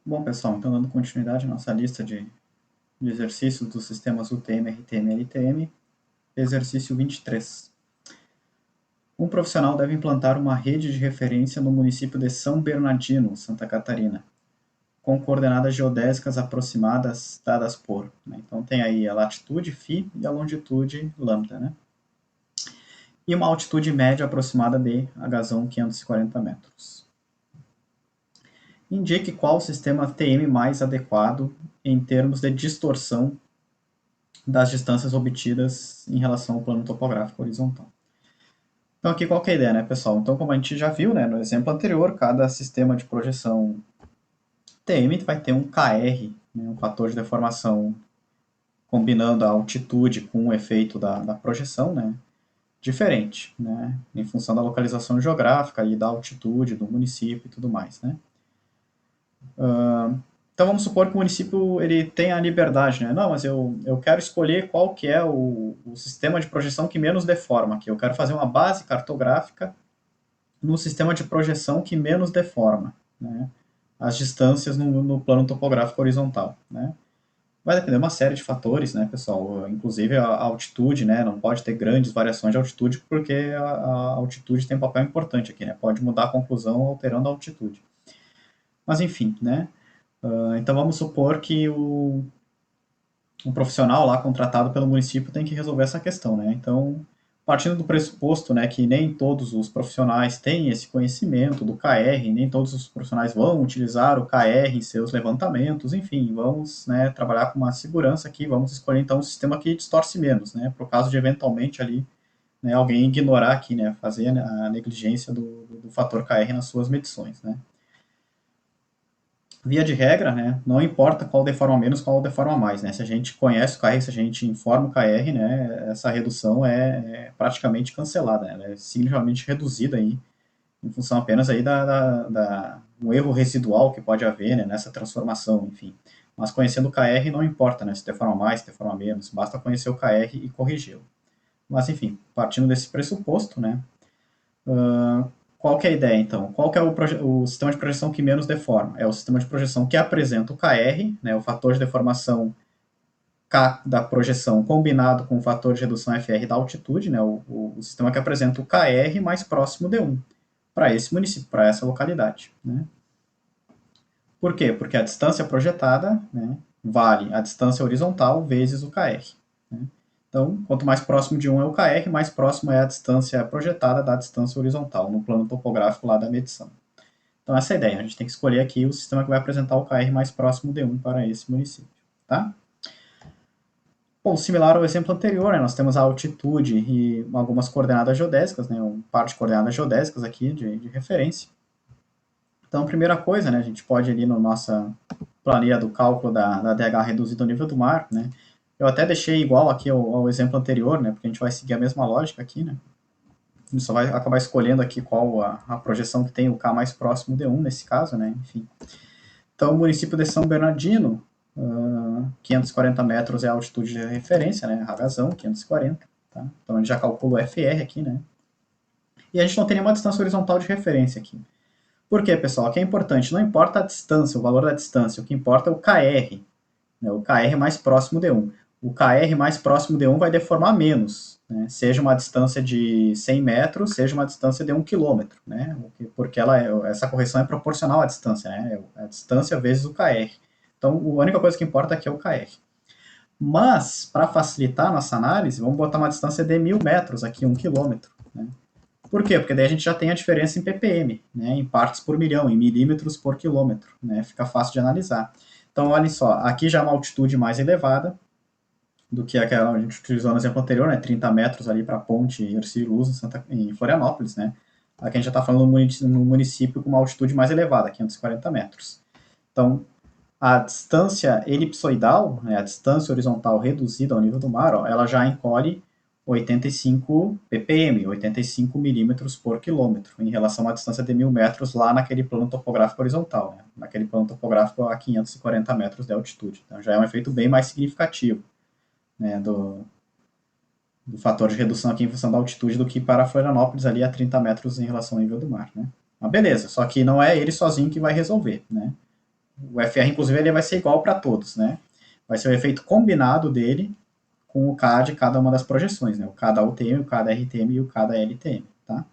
Bom, pessoal, então dando continuidade à nossa lista de exercícios dos sistemas UTM, RTM e LTM, exercício 23. Um profissional deve implantar uma rede de referência no município de São Bernardino, Santa Catarina, com coordenadas geodésicas aproximadas dadas por. Né? Então tem aí a latitude φ e a longitude lambda, né? E uma altitude média aproximada de H 540 metros. Indique qual o sistema TM mais adequado em termos de distorção das distâncias obtidas em relação ao plano topográfico horizontal. Então aqui qual que é a ideia, né, pessoal? Então como a gente já viu, né, no exemplo anterior, cada sistema de projeção TM vai ter um KR, né, um fator de deformação combinando a altitude com o efeito da projeção, né, diferente, né, em função da localização geográfica e da altitude do município e tudo mais, né. Então vamos supor que o município ele tem a liberdade, né? Não, mas eu quero escolher qual que é o sistema de projeção que menos deforma, que eu quero fazer uma base cartográfica no sistema de projeção que menos deforma, né? As distâncias no plano topográfico horizontal, né? Vai depender de uma série de fatores, né, pessoal? Inclusive a altitude, né? Não pode ter grandes variações de altitude porque a altitude tem um papel importante aqui, né? Pode mudar a conclusão alterando a altitude. Mas enfim, né? Então vamos supor que um profissional lá contratado pelo município tem que resolver essa questão, né? Então, partindo do pressuposto, né, que nem todos os profissionais têm esse conhecimento do KR, nem todos os profissionais vão utilizar o KR em seus levantamentos, enfim, vamos, né, trabalhar com uma segurança aqui, vamos escolher então um sistema que distorce menos, né, para o caso de eventualmente ali, né, alguém ignorar aqui, né, fazer a negligência do fator KR nas suas medições, né. Via de regra, né, não importa qual deforma menos, qual deforma mais, né, se a gente conhece o KR, se a gente informa o KR, né, essa redução é praticamente cancelada, né, ela é significativamente reduzida aí, em função apenas aí um erro residual que pode haver, né, nessa transformação, enfim. Mas conhecendo o KR não importa, né, se deforma mais, se deforma menos, basta conhecer o KR e corrigi-lo. Mas enfim, partindo desse pressuposto, né, qual que é a ideia, então? Qual que é o sistema de projeção que menos deforma? É o sistema de projeção que apresenta o KR, né, o fator de deformação K da projeção combinado com o fator de redução FR da altitude, né, o sistema que apresenta o KR mais próximo de 1 para esse município, para essa localidade. Né? Por quê? Porque a distância projetada, né, vale a distância horizontal vezes o KR. Né? Então, quanto mais próximo de 1 é o KR, mais próximo é a distância projetada da distância horizontal, no plano topográfico lá da medição. Então, essa é a ideia. A gente tem que escolher aqui o sistema que vai apresentar o KR mais próximo de 1 para esse município. Tá? Bom, similar ao exemplo anterior, né, nós temos a altitude e algumas coordenadas geodésicas, né, um par de coordenadas geodésicas aqui de referência. Então, a primeira coisa, né, a gente pode ir ali na nossa planilha do cálculo da DH reduzido ao nível do mar, né, eu até deixei igual aqui ao exemplo anterior, né, porque a gente vai seguir a mesma lógica aqui, né, a gente só vai acabar escolhendo aqui qual a projeção que tem o K mais próximo de 1 nesse caso, né, enfim. Então, o município de São Bernardino, 540 metros é a altitude de referência, né, razão, 540, tá? Então, a gente já calcula o FR aqui, né, e a gente não tem nenhuma distância horizontal de referência aqui. Por quê, pessoal? Aqui é importante, não importa a distância, o valor da distância, o que importa é o KR, né, o KR mais próximo de 1. O KR mais próximo de 1 vai deformar menos, né, seja uma distância de 100 metros, seja uma distância de 1 quilômetro, né, porque essa correção é proporcional à distância, né, a distância vezes o KR. Então, a única coisa que importa aqui é o KR. Mas, para facilitar a nossa análise, vamos botar uma distância de 1.000 metros aqui, 1 quilômetro. Né? Por quê? Porque daí a gente já tem a diferença em ppm, né, em partes por milhão, em milímetros por quilômetro. Né, fica fácil de analisar. Então, olhem só, aqui já é uma altitude mais elevada do que aquela que a gente utilizou no exemplo anterior, né, 30 metros ali para a ponte Ercílio Luz em Florianópolis. Né? Aqui a gente já está falando no município com uma altitude mais elevada, 540 metros. Então, a distância elipsoidal, né, a distância horizontal reduzida ao nível do mar, ó, ela já encolhe 85 ppm, 85 milímetros por quilômetro, em relação à distância de 1.000 metros lá naquele plano topográfico horizontal, né, naquele plano topográfico a 540 metros de altitude. Então já é um efeito bem mais significativo, né, do fator de redução aqui em função da altitude do que para Florianópolis ali a 30 metros em relação ao nível do mar. Né. Mas beleza, só que não é ele sozinho que vai resolver. Né. O FR, inclusive, ele vai ser igual para todos, né? Vai ser o efeito combinado dele com o K de cada uma das projeções, né? O K da UTM, o K da RTM e o K da LTM, tá?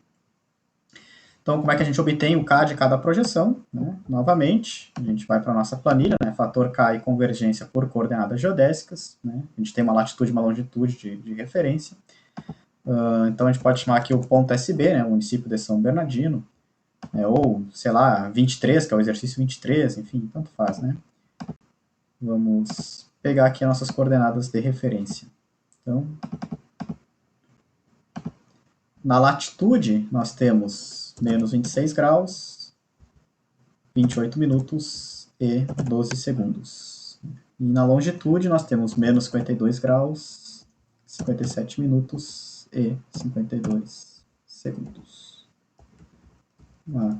Então, como é que a gente obtém o K de cada projeção? Né? Novamente, a gente vai para a nossa planilha, né? Fator K e convergência por coordenadas geodésicas. Né? A gente tem uma latitude e uma longitude de referência. Então, a gente pode chamar aqui o ponto SB, né? O município de São Bernardino, né? Ou, sei lá, 23, que é o exercício 23, enfim, tanto faz, né? Vamos pegar aqui as nossas coordenadas de referência. Então, na latitude, nós temos menos 26 graus, 28 minutos e 12 segundos. E na longitude, nós temos menos 52 graus, 57 minutos e 52 segundos. Uma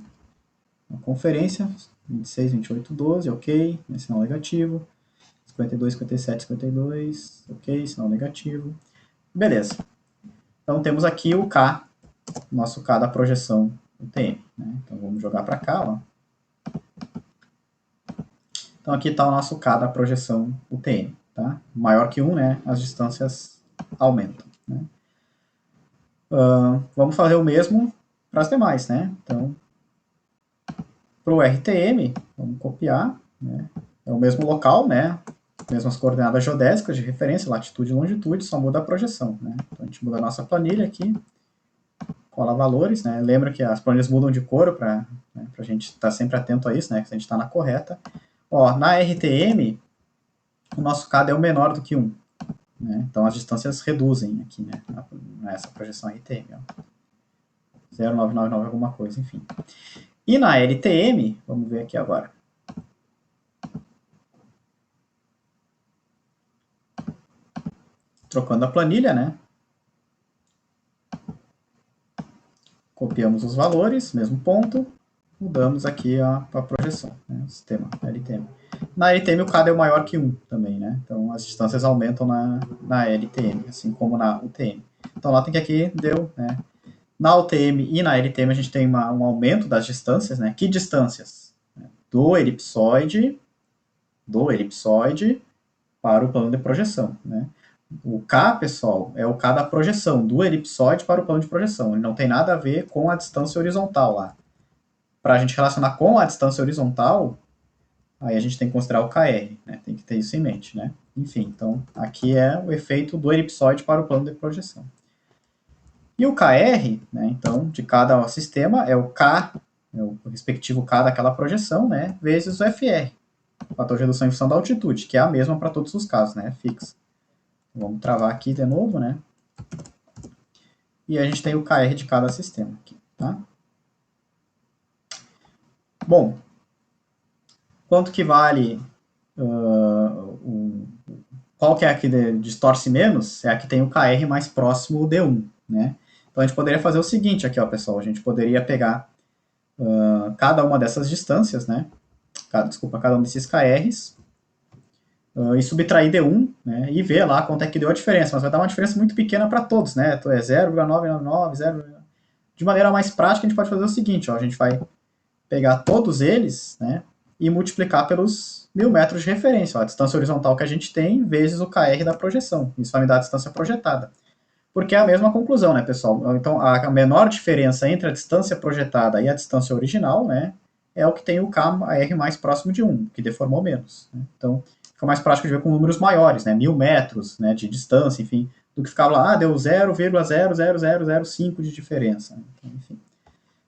conferência, 26, 28, 12, ok, sinal negativo. 52, 57, 52, ok, sinal negativo. Beleza. Então temos aqui o K, nosso K da projeção UTM. Né? Então vamos jogar para cá. Ó. Então aqui está o nosso K da projeção UTM. Tá? Maior que 1, né? As distâncias aumentam. Né? Vamos fazer o mesmo para as demais. Né? Então, para o RTM, vamos copiar. Né? É o mesmo local, né? Mesmas coordenadas geodésicas de referência, latitude e longitude, só muda a projeção. Né? Então a gente muda a nossa planilha aqui, cola valores, né? Lembra que as planilhas mudam de cor para a gente estar sempre atento a isso, né? Que a gente está na correta. Ó, na RTM, o nosso CAD é o menor do que 1. Né? Então as distâncias reduzem aqui, né? Nessa projeção RTM. Ó. 0,999 alguma coisa, enfim. E na LTM, vamos ver aqui agora. Trocando a planilha, né? Copiamos os valores, mesmo ponto, mudamos aqui a projeção, né? O sistema LTM. Na LTM o CAD é maior que 1 também, né? Então as distâncias aumentam na LTM, assim como na UTM. Então lá tem que aqui deu, né? Na UTM e na LTM a gente tem um aumento das distâncias, né? Que distâncias? Do elipsoide para o plano de projeção, né? O K, pessoal, é o K da projeção, do elipsoide para o plano de projeção. Ele não tem nada a ver com a distância horizontal lá. Para a gente relacionar com a distância horizontal, aí a gente tem que considerar o KR, né? Tem que ter isso em mente, né? Enfim, então aqui é o efeito do elipsoide para o plano de projeção. E o KR, né, então, de cada sistema, é o K, é o respectivo K daquela projeção, né, vezes o FR, o fator de redução em função da altitude, que é a mesma para todos os casos, né, fixa. Vamos travar aqui de novo, né? E a gente tem o KR de cada sistema aqui, tá? Bom, quanto que vale... qual que é a que distorce menos? É a que tem o KR mais próximo de 1, né? Então a gente poderia fazer o seguinte aqui, ó, pessoal. A gente poderia pegar cada uma dessas distâncias, né? Cada um desses KRs, e subtrair de 1, né, e ver lá quanto é que deu a diferença, mas vai dar uma diferença muito pequena para todos, né, então é 0,999, 0... De maneira mais prática, a gente pode fazer o seguinte, ó, a gente vai pegar todos eles, né, e multiplicar pelos 1000 metros de referência, ó, a distância horizontal que a gente tem, vezes o KR da projeção, isso vai me dar a distância projetada. Porque é a mesma conclusão, né, pessoal? Então, a menor diferença entre a distância projetada e a distância original, né, é o que tem o KR mais próximo de 1, que deformou menos. Né? Então, fica mais prático de ver com números maiores, né, 1000 metros, né, de distância, enfim, do que ficar lá, deu 0,00005 de diferença. Então, enfim.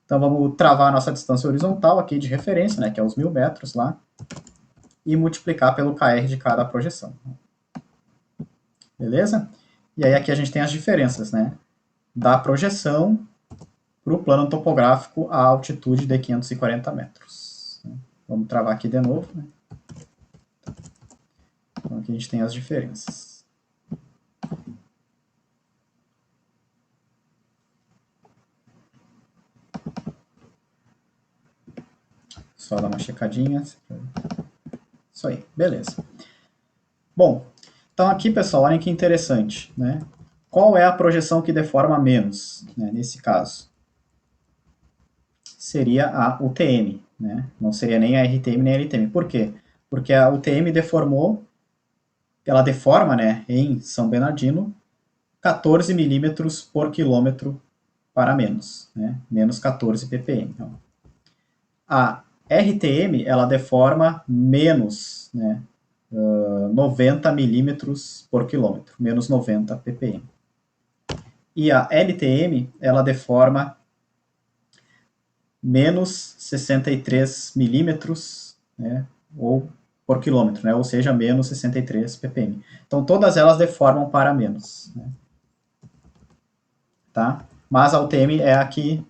Então, vamos travar a nossa distância horizontal aqui de referência, né, que é os 1000 metros lá, e multiplicar pelo KR de cada projeção. Beleza? E aí aqui a gente tem as diferenças, né, da projeção para o plano topográfico a altitude de 540 metros. Vamos travar aqui de novo, né? Então aqui a gente tem as diferenças. Só dar uma checadinha. Isso aí, beleza. Bom, então aqui, pessoal, olhem que interessante, né? Qual é a projeção que deforma menos, né, nesse caso? Seria a UTM, né? Não seria nem a RTM nem a LTM. Por quê? Porque a UTM deformou, ela deforma, né, em São Bernardino, 14 milímetros por quilômetro para menos, né? Menos 14 ppm. Então, a RTM, ela deforma menos, né, 90 milímetros por quilômetro, menos 90 ppm. E a LTM, ela deforma menos 63 milímetros, né, ou por quilômetro, né, ou seja, menos 63 ppm. Então, todas elas deformam para menos, né, tá? Mas a UTM é a que,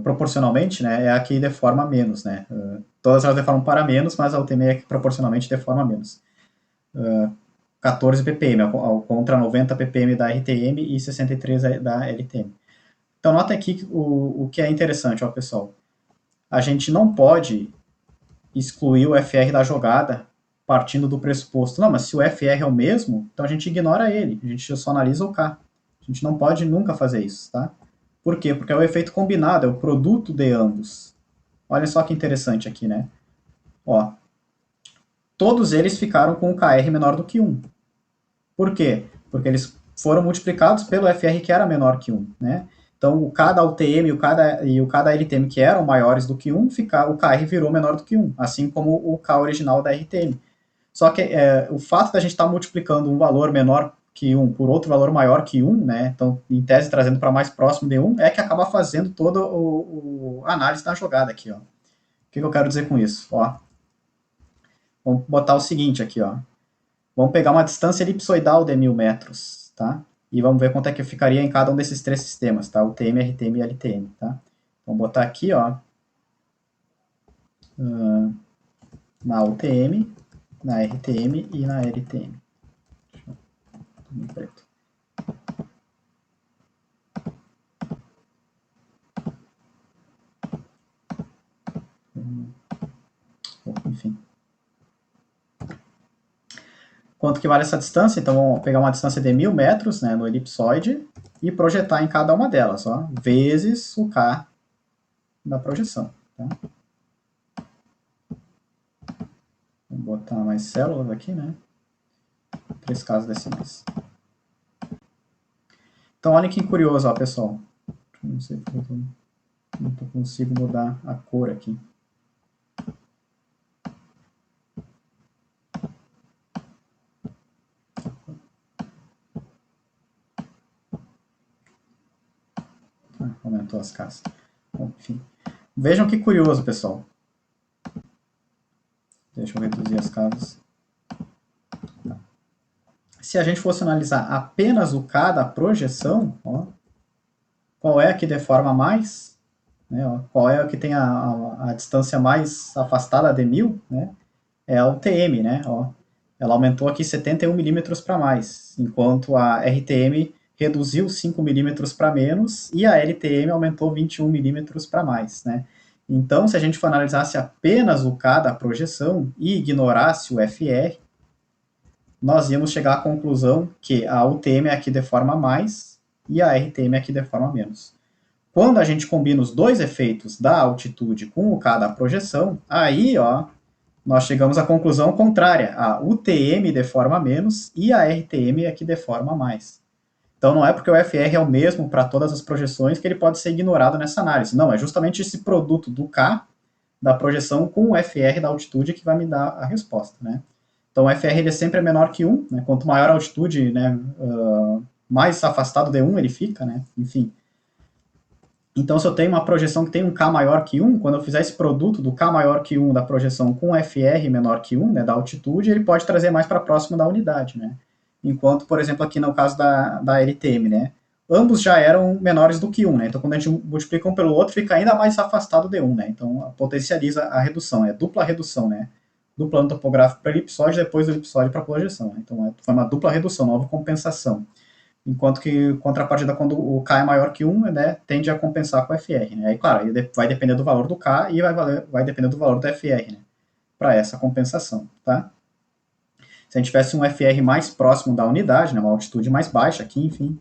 proporcionalmente, né, é a que deforma menos, né? Todas elas deformam para menos, mas a UTM é a que proporcionalmente deforma menos. 14 ppm, contra 90 ppm da RTM e 63 da LTM. Então, nota aqui o que é interessante, ó, pessoal. A gente não pode excluir o FR da jogada partindo do pressuposto. Não, mas se o FR é o mesmo, então a gente ignora ele. A gente só analisa o K. A gente não pode nunca fazer isso, tá? Por quê? Porque é o efeito combinado, é o produto de ambos. Olha só que interessante aqui, né? Ó, todos eles ficaram com o KR menor do que 1. Por quê? Porque eles foram multiplicados pelo FR que era menor que 1, né? Então, o K da UTM e o K da LTM, que eram maiores do que 1, o KR virou menor do que 1, assim como o K original da RTM. Só que o fato da gente estar multiplicando um valor menor que 1 por outro valor maior que 1, né? Então, em tese, trazendo para mais próximo de 1, é que acaba fazendo toda a análise da jogada aqui, ó. O que eu quero dizer com isso? Ó, vamos botar o seguinte aqui, ó. Vamos pegar uma distância elipsoidal de 1.000 metros, tá? E vamos ver quanto é que ficaria em cada um desses três sistemas, tá? UTM, RTM e LTM, tá? Vamos botar aqui, ó, na UTM, na RTM e na LTM. Deixa eu em preto. Enfim. Quanto que vale essa distância? Então, vamos pegar uma distância de 1.000 metros, né, no elipsoide e projetar em cada uma delas, ó, vezes o K da projeção. Tá? Vamos botar mais células aqui, né? 3 casas decimais. Então, olha que curioso, ó, pessoal. Não sei se eu não consigo mudar a cor aqui. Aumentou as casas. Bom, enfim. Vejam que curioso, pessoal. Deixa eu reduzir as casas. Se a gente fosse analisar apenas o K da projeção, ó, qual é a que deforma mais? Né, ó, qual é a que tem a distância mais afastada de 1.000? Né? É a UTM, né? Ó, ela aumentou aqui 71 milímetros para mais, enquanto a RTM reduziu 5 milímetros para menos e a LTM aumentou 21 milímetros para mais, né? Então, se a gente for analisasse apenas o K da projeção e ignorasse o FR, nós íamos chegar à conclusão que a UTM é a que deforma mais e a RTM é a que deforma menos. Quando a gente combina os dois efeitos da altitude com o K da projeção, aí, ó, nós chegamos à conclusão contrária. A UTM deforma menos e a RTM é que deforma mais. Então não é porque o FR é o mesmo para todas as projeções que ele pode ser ignorado nessa análise. Não, é justamente esse produto do K da projeção com o FR da altitude que vai me dar a resposta, né? Então o FR ele sempre é menor que 1, né? Quanto maior a altitude, né, mais afastado de 1 ele fica, né? Enfim. Então, se eu tenho uma projeção que tem um K maior que 1, quando eu fizer esse produto do K maior que 1 da projeção com FR menor que 1, né, da altitude, ele pode trazer mais para próximo da unidade, né? Enquanto, por exemplo, aqui no caso da LTM, né, ambos já eram menores do que 1, né? Então, quando a gente multiplica um pelo outro, fica ainda mais afastado de 1, né? Então, potencializa a redução, é dupla redução, né? Do plano topográfico para elipsoide, depois do elipsoide para projeção. Né? Então, foi uma dupla redução, nova compensação. Enquanto que, contrapartida, quando o K é maior que 1, né, tende a compensar com o FR. Né? Aí, claro, vai depender do valor do K e vai depender do valor do FR, né, para essa compensação. Tá? Se a gente tivesse um FR mais próximo da unidade, né, uma altitude mais baixa aqui, enfim,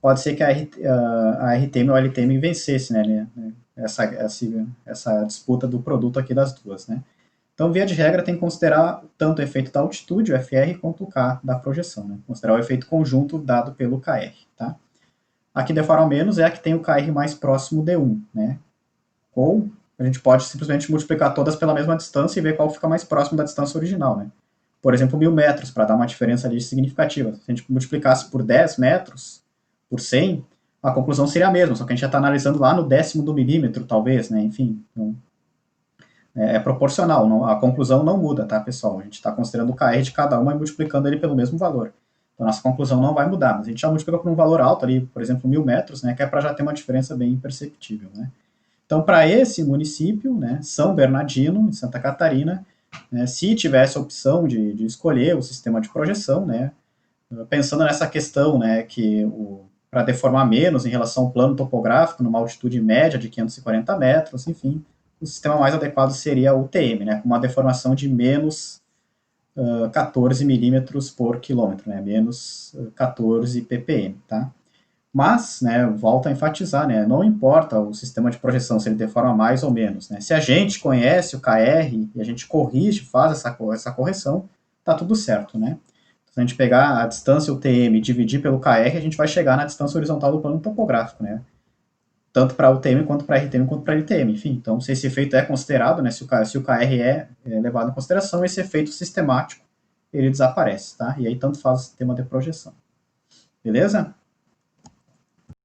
pode ser que a RTM ou a LTM vencesse, né, essa disputa do produto aqui das duas, né. Então, via de regra, tem que considerar tanto o efeito da altitude, o FR, quanto o K da projeção, né, considerar o efeito conjunto dado pelo KR, tá. A que deforma menos é a que tem o KR mais próximo de 1, né, ou a gente pode simplesmente multiplicar todas pela mesma distância e ver qual fica mais próximo da distância original, né. Por exemplo, 1.000 metros, para dar uma diferença ali significativa. Se a gente multiplicasse por 10 metros, por 100, a conclusão seria a mesma, só que a gente já está analisando lá no décimo do milímetro, talvez, né? Enfim, então, é proporcional, não, a conclusão não muda, tá, pessoal? A gente está considerando o KR de cada uma e multiplicando ele pelo mesmo valor. Então, a nossa conclusão não vai mudar, mas a gente já multiplica por um valor alto ali, por exemplo, 1.000 metros, né, que é para já ter uma diferença bem imperceptível, né? Então, para esse município, né, São Bernardino, em Santa Catarina, né, se tivesse a opção de escolher o sistema de projeção, né, pensando nessa questão, né, que para deformar menos em relação ao plano topográfico, numa altitude média de 540 metros, enfim, o sistema mais adequado seria o TM, né, com uma deformação de menos 14 milímetros por quilômetro, né, menos 14 ppm, tá? Mas, né, volto a enfatizar, né, não importa o sistema de projeção, se ele deforma mais ou menos, né, se a gente conhece o KR e a gente corrige, faz essa correção, tá tudo certo, né. Se a gente pegar a distância UTM e dividir pelo KR, a gente vai chegar na distância horizontal do plano topográfico, né, tanto para UTM quanto para RTM quanto para LTM, enfim, então se esse efeito é considerado, né, se o KR é levado em consideração, esse efeito sistemático, ele desaparece, tá, e aí tanto faz o sistema de projeção. Beleza?